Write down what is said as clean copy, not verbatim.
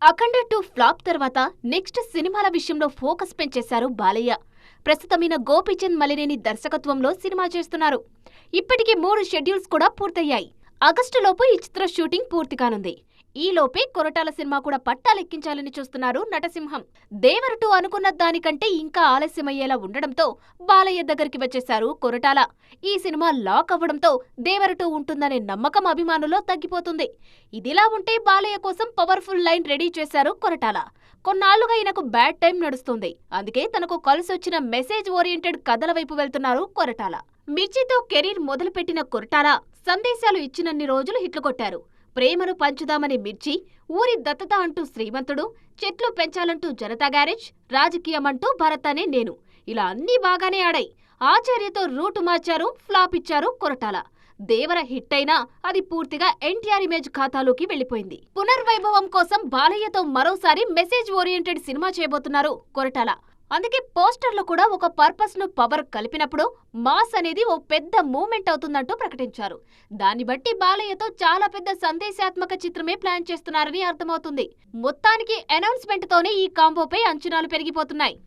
అఖండ 2 flop తర్వాత next సినిమాల విషయంలో ఫోకస్ పెంచేశారు బాలయ్య. ప్రస్తుతమైన గోపీచంద్ మలినేని దర్శకత్వంలో సినిమా చేస్తున్నారు. ఇప్పటికే 3 షెడ్యూల్స్ కూడా పూర్తయ్యాయి. ఆగస్టులోపు ఈ చిత్ర షూటింగ్ పూర్తి కానుంది. ఈలోపే కొరటాల సినిమా కూడా పట్టాలెక్కించాలని చూస్తున్నారు నటసింహం. దేవర 2 అనుకున్న దానికంటే ఇంకా ఆలస్యమయ్యేలా ఉండడంతో బాలయ్య దగ్గరికి వచ్చేశారు కొరటాల. ఈ సినిమా లాక్ అవ్వడంతో దేవర 2 ఉంటుందనే నమ్మకం అభిమానుల్లో తగ్గిపోతుంది. ఇదిలా ఉంటే బాలయ్య కోసం పవర్ఫుల్ లైన్ రెడీ చేశారు కొరటాల. కొన్నాళ్లుగా ఈయనకు బ్యాడ్ టైం నడుస్తుంది. అందుకే తనకు కలిసొచ్చిన మెసేజ్ ఓరియంటెడ్ కథల వైపు వెళ్తున్నారు కొరటాల. మిర్చితో కెరీర్ మొదలుపెట్టిన కొరటాల సందేశాలు ఇచ్చినన్ని రోజులు హిట్లు కొట్టారు. ప్రేమను పంచుదామని మిర్చి, ఊరి దత్తత అంటూ శ్రీమంతుడు, చెట్లు పెంచాలంటూ జనతా గ్యారేజ్, రాజకీయం అంటూ భరత్ అనే నేను, ఇలా అన్నీ బాగానే ఆడాయి. ఆచార్యతో రూటు మార్చారు, ఫ్లాప్ ఇచ్చారు కొరటాల. దేవర హిట్ అయినా అది పూర్తిగా ఎన్టీఆర్ ఇమేజ్ ఖాతాలోకి వెళ్లిపోయింది. పునర్వైభవం కోసం బాలయ్యతో మరోసారి మెసేజ్ ఓరియంటెడ్ సినిమా చేయబోతున్నారు కొరటాల. అందుకే పోస్టర్లో కూడా ఒక పర్పస్ ను పవర్ కలిపినప్పుడు మాస్ అనేది ఓ పెద్ద మూమెంట్ అవుతుందంటూ ప్రకటించారు. దాన్ని బట్టి బాలయ్యతో చాలా పెద్ద సందేశాత్మక చిత్రమే ప్లాన్ చేస్తున్నారని అర్థమవుతుంది. మొత్తానికి అనౌన్స్మెంట్ తోనే ఈ కాంబోపై అంచనాలు పెరిగిపోతున్నాయి.